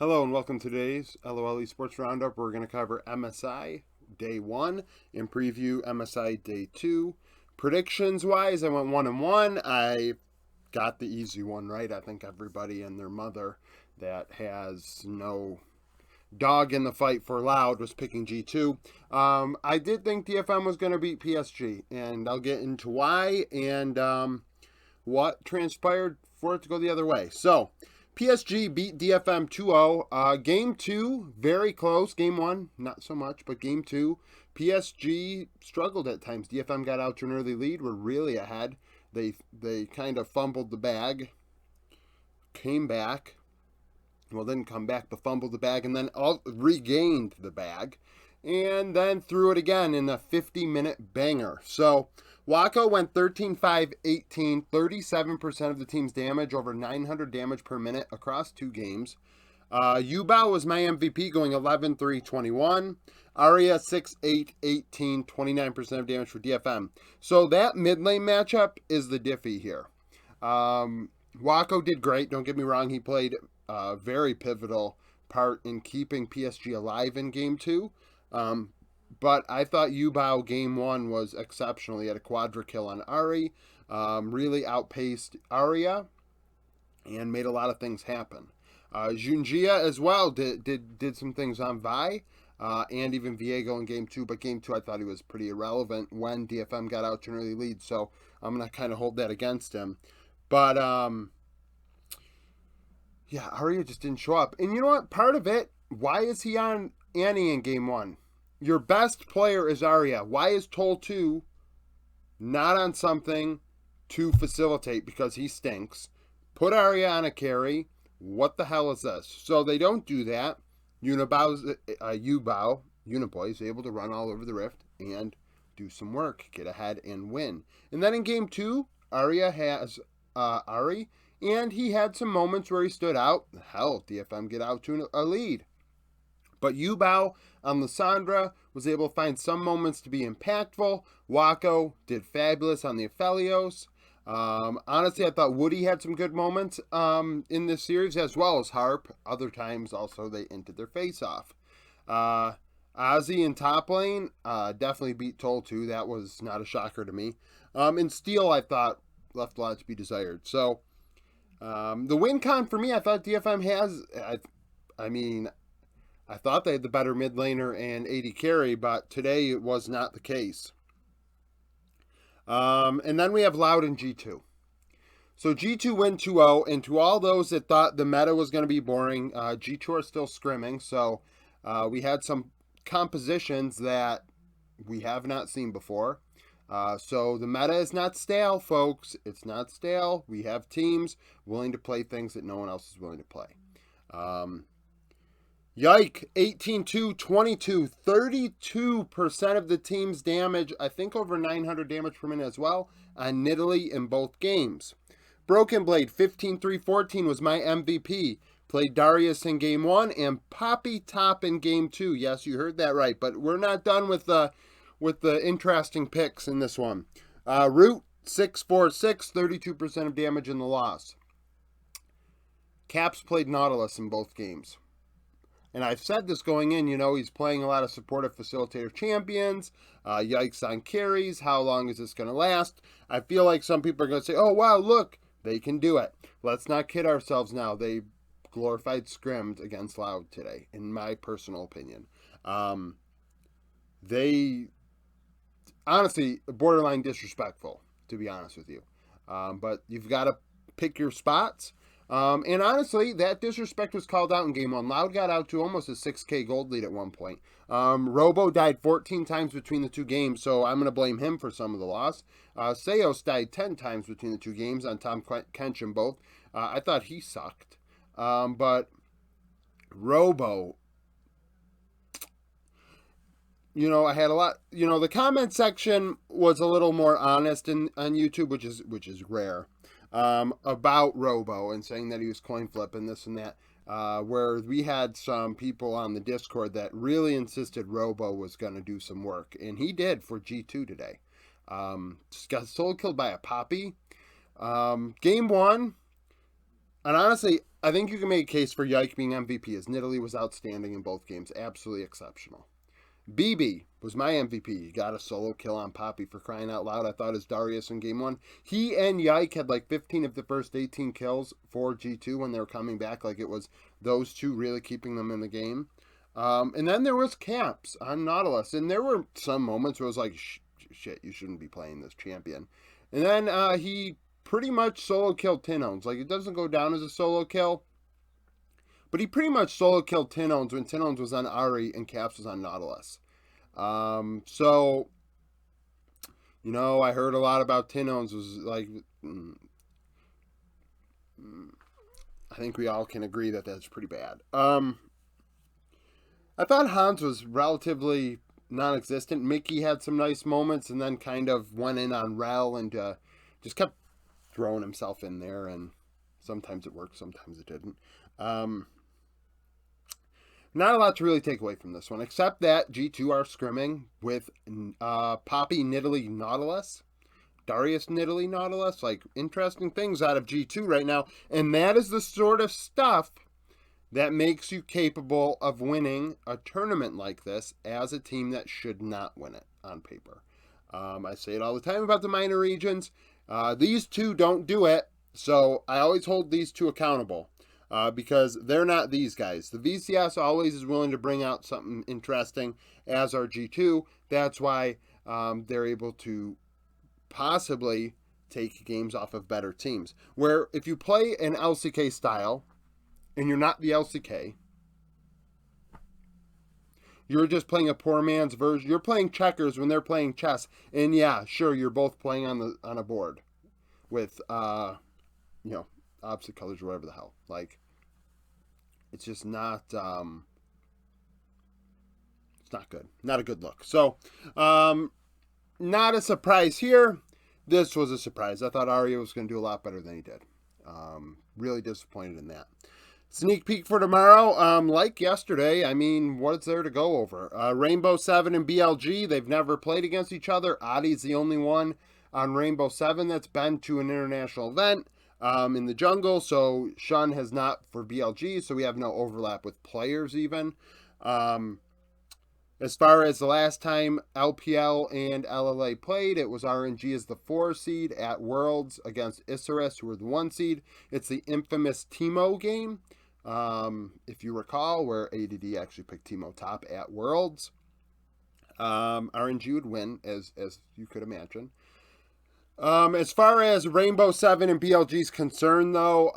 Hello and welcome to today's LOL Esports Round Up. We're going to cover MSI Day 1 and preview MSI Day 2. Predictions wise, I went 1-1. I got the easy one right. I think everybody and their mother that has no dog in the fight for Loud was picking G2. I did think DFM was going to beat PSG, and I'll get into why and what transpired for it to go the other way. So, PSG beat DFM 2-0. Game 2, very close. Game 1, not so much, but Game 2, PSG struggled at times. DFM got out to an early lead, were really ahead. They kind of fumbled the bag, came back. Well, didn't come back, but fumbled the bag, and then regained the bag, and then threw it again in a 50-minute banger. So, Wako went 13-5-18, 37% of the team's damage, over 900 damage per minute across 2 games. Yubao was my MVP, going 11-3-21. Aria 6-8-18, 29% of damage for DFM. So that mid lane matchup is the diffy here. Wako did great, don't get me wrong. He played a very pivotal part in keeping PSG alive in Game 2. But I thought Yubao Game 1 was exceptional. He had a quadra kill on Ari, really outpaced Aria, and made a lot of things happen. Junjia as well did some things on Vi, and even Viego in Game 2. But Game 2 I thought he was pretty irrelevant when DFM got out to an early lead. So I'm going to kind of hold that against him. But, yeah, Aria just didn't show up. And you know what? Part of it, why is he on Annie in Game 1? Your best player is Aria. Why is Toll 2 not on something to facilitate? Because he stinks. Put Aria on a carry. What the hell is this? So they don't do that. Uniboy is able to run all over the Rift and do some work, get ahead and win. And then in Game 2, Aria has Ari, and he had some moments where he stood out. Hell, DFM get out to a lead. But Yubao on Lissandra was able to find some moments to be impactful. Wako did fabulous on the Aphelios. Honestly, I thought Woody had some good moments in this series, as well as Harp. Other times, also, they ended their face-off. Ozzy in top lane definitely beat Toll 2. That was not a shocker to me. And Steel, I thought, left a lot to be desired. So, the win con for me, I thought DFM has... I thought they had the better mid laner and AD carry, but today it was not the case. And then we have Loud in G2. So G2 win 2-0, and to all those that thought the meta was going to be boring, G2 are still scrimming, so we had some compositions that we have not seen before. So the meta is not stale, folks. It's not stale. We have teams willing to play things that no one else is willing to play. Yike, 18-2-22, 32% of the team's damage, I think over 900 damage per minute as well, on Nidalee in both games. Broken Blade, 15-3-14 was my MVP. Played Darius in Game 1 and Poppy Top in Game 2. Yes, you heard that right, but we're not done with the interesting picks in this one. Root, 6-4-6, 32% of damage in the loss. Caps played Nautilus in both games. And I've said this going in, he's playing a lot of supportive facilitator champions. Yikes on carries. How long is this going to last? I feel like some people are going to say, oh, wow, look, they can do it. Let's not kid ourselves now. They glorified scrimmed against Loud today, in my personal opinion. They, honestly, borderline disrespectful, to be honest with you. But you've got to pick your spots. And honestly, that disrespect was called out in Game 1. Loud got out to almost a 6K gold lead at one point. Robo died 14 times between the 2 games, so I'm going to blame him for some of the loss. Seos died 10 times between the 2 games on Tom Kenshin both. I thought he sucked. But Robo, I had a lot, the comment section was a little more honest on YouTube, which is rare. About Robo and saying that he was coin flipping this and that, where we had some people on the Discord that really insisted Robo was going to do some work, and he did for G2 today. Just got solo killed by a Poppy. Game 1, and honestly, I think you can make a case for Yike being MVP, as Nidalee was outstanding in both games. Absolutely exceptional. BB was my MVP. He got a solo kill on Poppy, for crying out loud. I thought as Darius in game 1. He and Yike had like 15 of the first 18 kills for G2 when they were coming back. Like it was those two really keeping them in the game. And then there was Caps on Nautilus. And there were some moments where it was like, shit, you shouldn't be playing this champion. And then he pretty much solo killed Tinones. Like it doesn't go down as a solo kill. But he pretty much solo killed Tinones when Tinones was on Ari and Caps was on Nautilus. So, you know, I heard a lot about Tinones was like, I think we all can agree that that's pretty bad. I thought Hans was relatively non-existent. Mickey had some nice moments and then kind of went in on Rel and just kept throwing himself in there, and sometimes it worked, sometimes it didn't. Not a lot to really take away from this one, except that G2 are scrimming with Poppy, Nidalee, Nautilus. Darius, Nidalee, Nautilus. Like, interesting things out of G2 right now. And that is the sort of stuff that makes you capable of winning a tournament like this as a team that should not win it on paper. I say it all the time about the minor regions. These two don't do it, so I always hold these two accountable. Because they're not these guys. The VCS always is willing to bring out something interesting, as are G2. That's why they're able to possibly take games off of better teams. Where if you play an LCK style, and you're not the LCK, you're just playing a poor man's version. You're playing checkers when they're playing chess. And yeah, sure, you're both playing on a board with, opposite colors or whatever the hell. Like, it's just not, it's not good. Not a good look. So, not a surprise here. This was a surprise. I thought Arya was going to do a lot better than he did. Really disappointed in that. Sneak peek for tomorrow. Like yesterday, I mean, what's there to go over? Rainbow 7 and BLG, they've never played against each other. Adi's the only one on Rainbow 7 that's been to an international event. In the jungle, so Shun has not for BLG, so we have no overlap with players even. As far as the last time LPL and LLA played, it was RNG as the 4 seed at Worlds against Isurus, who were the 1 seed. It's the infamous Teemo game, if you recall, where ADD actually picked Teemo top at Worlds. RNG would win, as you could imagine. As far as Rainbow 7 and BLG is concerned, though,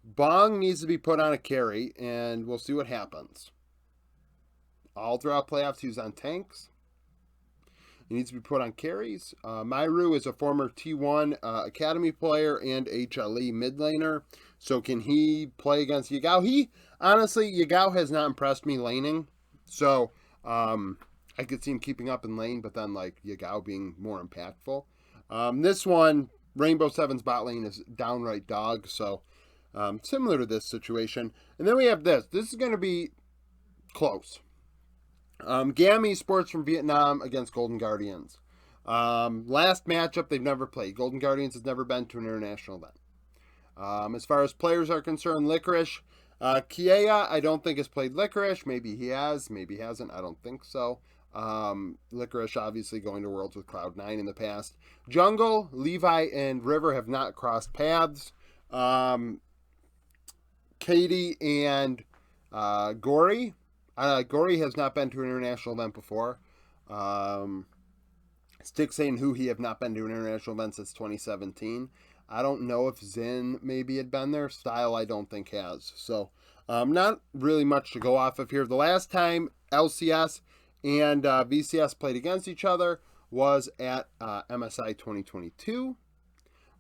Bong needs to be put on a carry, and we'll see what happens. All throughout playoffs, he was on tanks. He needs to be put on carries. Myru is a former T1 Academy player and HLE mid laner. So can he play against Yagao? Honestly, Yagao has not impressed me laning. So, I could see him keeping up in lane, but then like Yagao being more impactful. This one, Rainbow 7's bot lane is downright dog, so similar to this situation. And then we have this. This is going to be close. GAM Esports from Vietnam against Golden Guardians. Last matchup, they've never played. Golden Guardians has never been to an international event. As far as players are concerned, Licorice. Kiea, I don't think has played Licorice. Maybe he has, maybe he hasn't. I don't think so. Licorice obviously going to Worlds with Cloud9 in the past. Jungle, Levi, and River have not crossed paths. Katie and Gory. Gory has not been to an international event before. Stick saying who he have not been to an international event since 2017. I don't know if Zin maybe had been there. Style I don't think has. So not really much to go off of here. The last time LCS and VCS played against each other was at MSI 2022,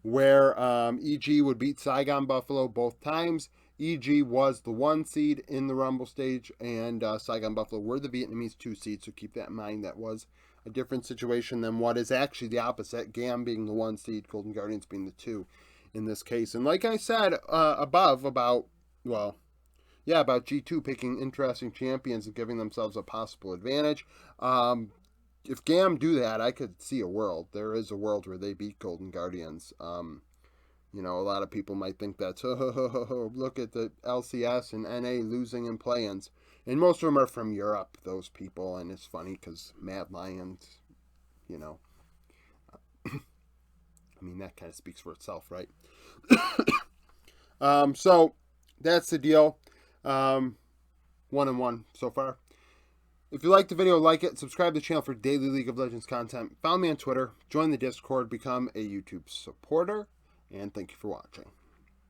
where EG would beat Saigon Buffalo both times. EG was the 1 seed in the Rumble stage, and Saigon Buffalo were the Vietnamese 2 seed, so keep that in mind. That was a different situation than what is actually the opposite, GAM being the 1 seed, Golden Guardians being the 2 in this case. And like I said above about G2 picking interesting champions and giving themselves a possible advantage. If GAM do that, I could see a world. There is a world where they beat Golden Guardians. You know, a lot of people might think that's, look at the LCS and NA losing in play-ins. And most of them are from Europe, those people. And it's funny because Mad Lions, you know, I mean, that kind of speaks for itself, right? So that's the deal. 1-1 so far. If you liked the video, like it, subscribe to the channel for daily League of Legends content. Follow me on Twitter, join the Discord, become a YouTube supporter, and thank you for watching.